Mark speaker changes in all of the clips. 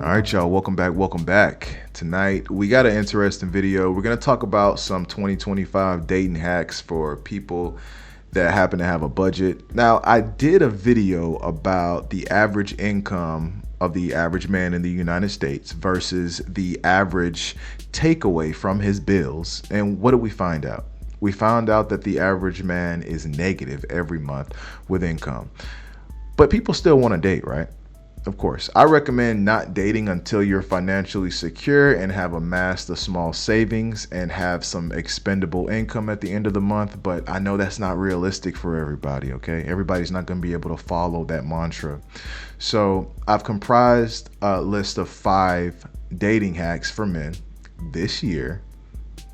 Speaker 1: All right, y'all, welcome back. Welcome back. Tonight, we got an interesting video. We're going to talk about some 2025 dating hacks for people that happen to have a budget. Now, I did a video about the average income of the average man in the United States versus the average takeaway from his bills. And what did we find out? We found out that the average man is negative every month with income. But people still want to date, right? Of course, I recommend not dating until you're financially secure and have amassed a small savings and have some expendable income at the end of the month. But I know that's not realistic for everybody, okay? Everybody's not going to be able to follow that mantra. So I've comprised a list of 5 dating hacks for men this year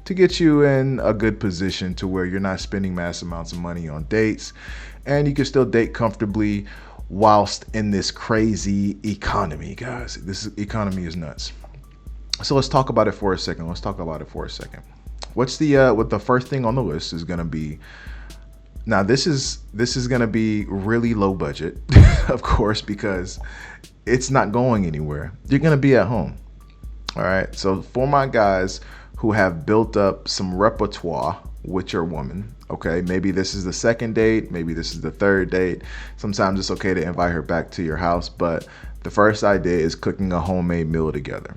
Speaker 1: to get you in a good position to where you're not spending mass amounts of money on dates and you can still date comfortably whilst in this crazy economy, guys. This economy is nuts. So let's talk about it for a second. What the first thing on the list is going to be? Now, this is going to be really low budget, of course, because it's not going anywhere. You're going to be at home. All right. So for my guys who have built up some repertoire with your woman, okay, maybe this is the second date, maybe this is the third date. Sometimes it's okay to invite her back to your house, but the first idea is cooking a homemade meal together.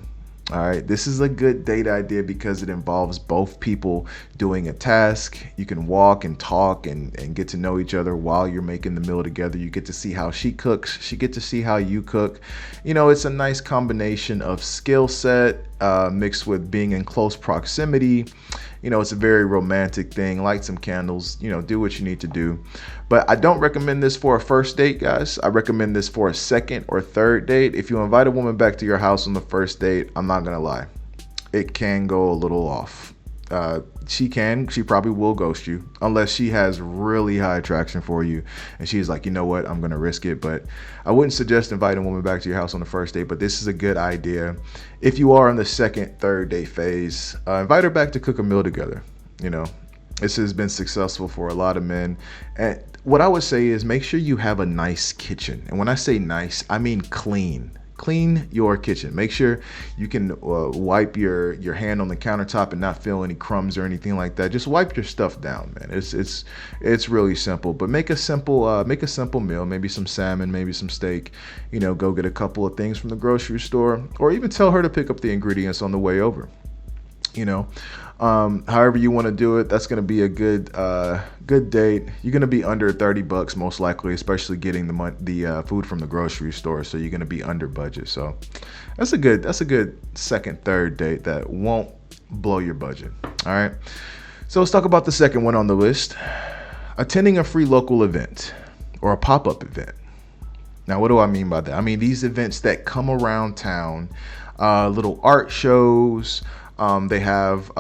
Speaker 1: All right, this is a good date idea because it involves both people doing a task. You can walk and talk and get to know each other while you're making the meal together. You get to see how she cooks. She gets to see how you cook. You know, it's a nice combination of skill set mixed with being in close proximity. You know, it's a very romantic thing. Light some candles, you know, do what you need to do. But I don't recommend this for a first date, guys. I recommend this for a second or third date. If you invite a woman back to your house on the first date, I'm not going to lie, it can go a little off. She probably will ghost you unless she has really high attraction for you and she's like, you know what, I'm going to risk it. But I wouldn't suggest inviting a woman back to your house on the first date, but this is a good idea. If you are in the second, third date phase, invite her back to cook a meal together. You know, this has been successful for a lot of men. And what I would say is make sure you have a nice kitchen. And when I say nice, I mean clean. Clean your kitchen. Make sure you can wipe your hand on the countertop and not feel any crumbs or anything like that. Just wipe your stuff down, man. It's really simple. But make a simple meal. Maybe some salmon, maybe some steak. You know, go get a couple of things from the grocery store, or even tell her to pick up the ingredients on the way over. You know, however you want to do it, that's going to be a good date. You're going to be under $30 most likely, especially getting the food from the grocery store. So you're going to be under budget. So that's a good second, third date that won't blow your budget. All right. So let's talk about the second one on the list: attending a free local event or a pop-up event. Now, what do I mean by that? I mean these events that come around town, little art shows. They have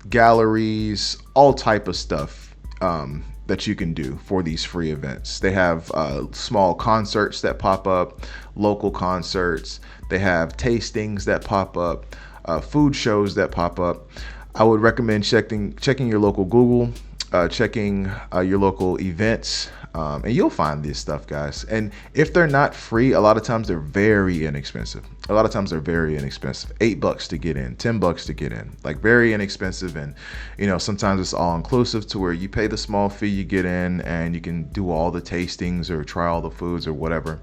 Speaker 1: galleries, all type of stuff that you can do for these free events. They have small concerts that pop up, local concerts. They have tastings that pop up, food shows that pop up. I would recommend checking your local Google, checking your local events. And you'll find this stuff, guys. And if they're not free, a lot of times they're very inexpensive. $8 to get in, $10 to get in, like very inexpensive. And, you know, sometimes it's all inclusive to where you pay the small fee, you get in and you can do all the tastings or try all the foods or whatever.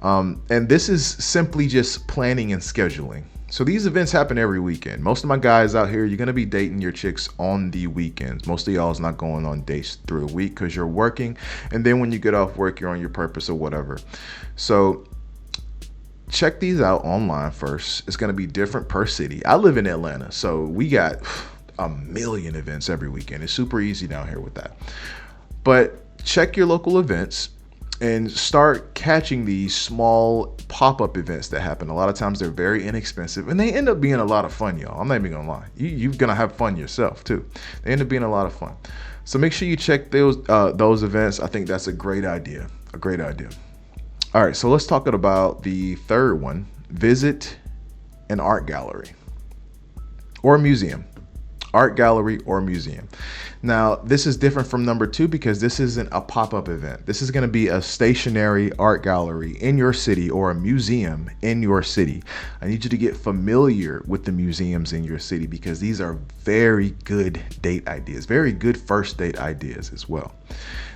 Speaker 1: And this is simply just planning and scheduling. So these events happen every weekend. Most of my guys out here, you're going to be dating your chicks on the weekends. Most of y'all is not going on dates through a week because you're working. And then when you get off work, you're on your purpose or whatever. So check these out online first. It's going to be different per city. I live in Atlanta, so we got a million events every weekend. It's super easy down here with that. But check your local events and start catching these small pop-up events that happen. A lot of times they're very inexpensive and they end up being a lot of fun, y'all. I'm not even gonna lie. You're gonna have fun yourself too. They end up being a lot of fun. So make sure you check those events. I think that's a great idea. All right, so let's talk about the third one. Visit an art gallery or a museum. art gallery or museum. Now, this is different from number 2 because this isn't a pop-up event. This is going to be a stationary art gallery in your city or a museum in your city. I need you to get familiar with the museums in your city because these are very good date ideas, very good first date ideas as well.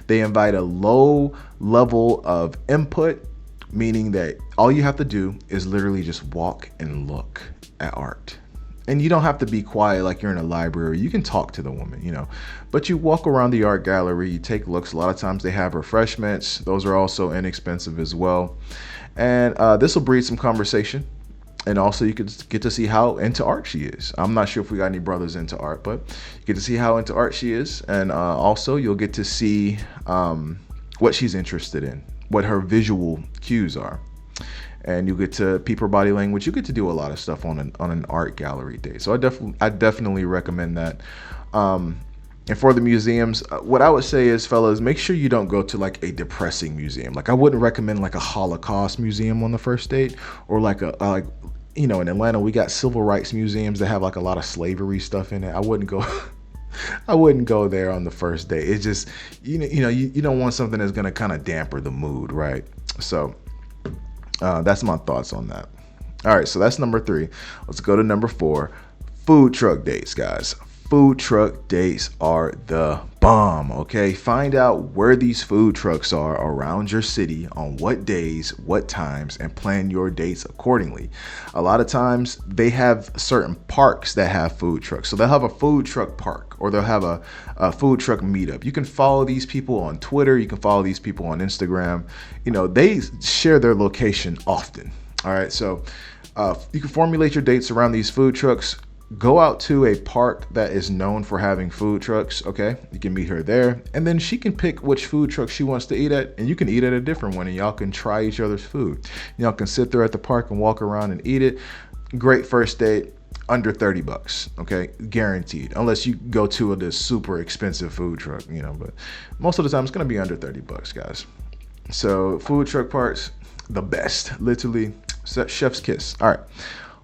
Speaker 1: They invite a low level of input, meaning that all you have to do is literally just walk and look at art. And you don't have to be quiet like you're in a library. You can talk to the woman, but you walk around the art gallery, you take looks. A lot of times they have refreshments. Those are also inexpensive as well. And this will breed some conversation. And also you could get to see how into art she is. I'm not sure if we got any brothers into art, but you get to see how into art she is. And also you'll get to see what she's interested in, what her visual cues are. And you get to peep her body language. You get to do a lot of stuff on an art gallery day. So I definitely recommend that. And for the museums, what I would say is, fellas, make sure you don't go to like a depressing museum. Like I wouldn't recommend like a Holocaust museum on the first date, or like in Atlanta we got civil rights museums that have like a lot of slavery stuff in it. I wouldn't go. I wouldn't go there on the first date. It's just you don't want something that's gonna kind of damper the mood, right? So. That's my thoughts on that. All right, so that's number 3. Let's go to number 4. Food truck dates, guys. Food truck dates are the bomb, okay? Find out where these food trucks are around your city, on what days, what times, and plan your dates accordingly. A lot of times they have certain parks that have food trucks. So they'll have a food truck park, or they'll have a food truck meetup. You can follow these people on Twitter. You can follow these people on Instagram. They share their location often. All right, so you can formulate your dates around these food trucks. Go out to a park that is known for having food trucks, okay? You can meet her there, and then she can pick which food truck she wants to eat at, and you can eat at a different one, and y'all can try each other's food. Y'all can sit there at the park and walk around and eat it. Great first date, under $30, okay? Guaranteed, unless you go to the super expensive food truck, but most of the time it's gonna be under $30, guys. So food truck parks, the best, literally, chef's kiss. All right,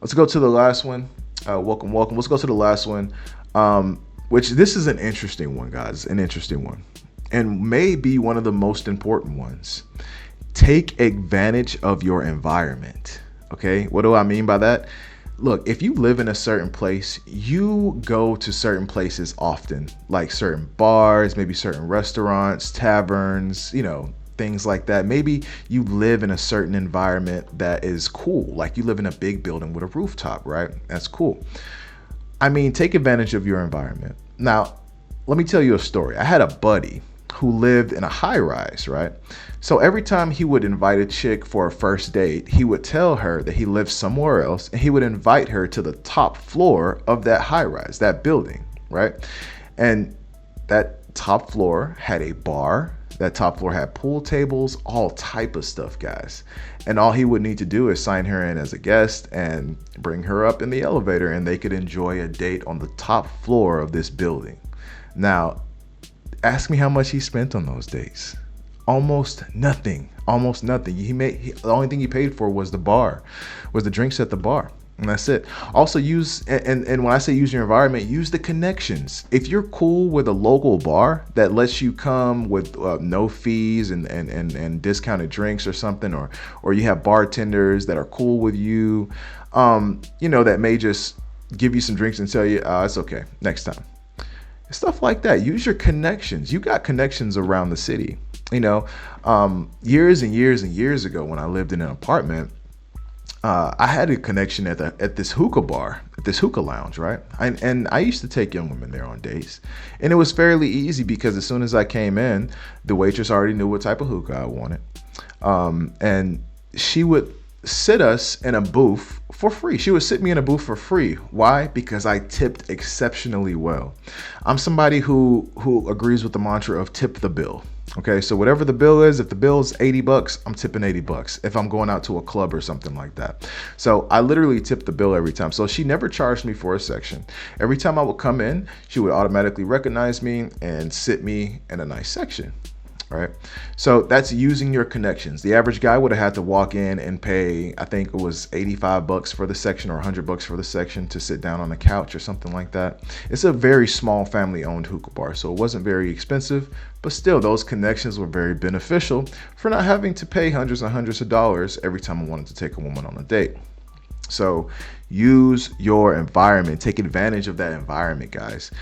Speaker 1: let's go to the last one. Welcome. Let's go to the last one, which this is an interesting one, guys, an interesting one, and may be one of the most important ones. Take advantage of your environment, okay? What do I mean by that? Look, if you live in a certain place, you go to certain places often, like certain bars, maybe certain restaurants, taverns, things like that. Maybe you live in a certain environment that is cool. Like you live in a big building with a rooftop, right? That's cool. I mean, take advantage of your environment. Now, let me tell you a story. I had a buddy who lived in a high rise, right? So every time he would invite a chick for a first date, he would tell her that he lived somewhere else, and he would invite her to the top floor of that high rise, that building, right? And that top floor had a bar. That top floor had pool tables, all type of stuff, guys. And all he would need to do is sign her in as a guest and bring her up in the elevator, and they could enjoy a date on the top floor of this building. Now, ask me how much he spent on those days. Almost nothing. The only thing he paid for was the drinks at the bar. And that's it. Also use, and when I say use your environment, use the connections. If you're cool with a local bar that lets you come with no fees and discounted drinks or something, or you have bartenders that are cool with you, that may just give you some drinks and tell you, it's okay, next time. Stuff like that. Use your connections. You got connections around the city. Years and years and years ago when I lived in an apartment, I had a connection at this hookah bar, at this hookah lounge, right? And I used to take young women there on dates. And it was fairly easy because as soon as I came in, the waitress already knew what type of hookah I wanted. And she would sit us in a booth for free. She would sit me in a booth for free. Why? Because I tipped exceptionally well. I'm somebody who agrees with the mantra of tip the bill. Okay, so whatever the bill is, if the bill is $80, I'm tipping $80 if I'm going out to a club or something like that. So I literally tip the bill every time. So she never charged me for a section. Every time I would come in, she would automatically recognize me and sit me in a nice section. Right. So that's using your connections. The average guy would have had to walk in and pay, I think it was 85 bucks for the section or 100 bucks for the section to sit down on the couch or something like that. It's a very small family owned hookah bar, so it wasn't very expensive, but still those connections were very beneficial for not having to pay hundreds and hundreds of dollars every time I wanted to take a woman on a date. So use your environment, take advantage of that environment, guys.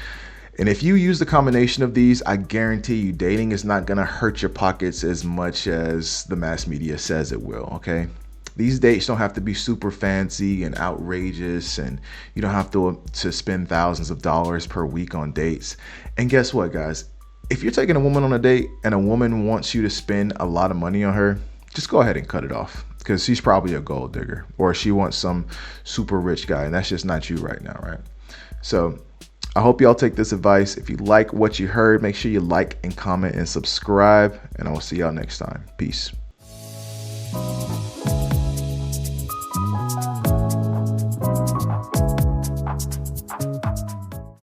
Speaker 1: And if you use the combination of these, I guarantee you dating is not going to hurt your pockets as much as the mass media says it will, okay? These dates don't have to be super fancy and outrageous, and you don't have to spend thousands of dollars per week on dates. And guess what, guys? If you're taking a woman on a date and a woman wants you to spend a lot of money on her, just go ahead and cut it off, because she's probably a gold digger, or she wants some super rich guy, and that's just not you right now, right? So I hope y'all take this advice. If you like what you heard, make sure you like and comment and subscribe, and I will see y'all next time. Peace.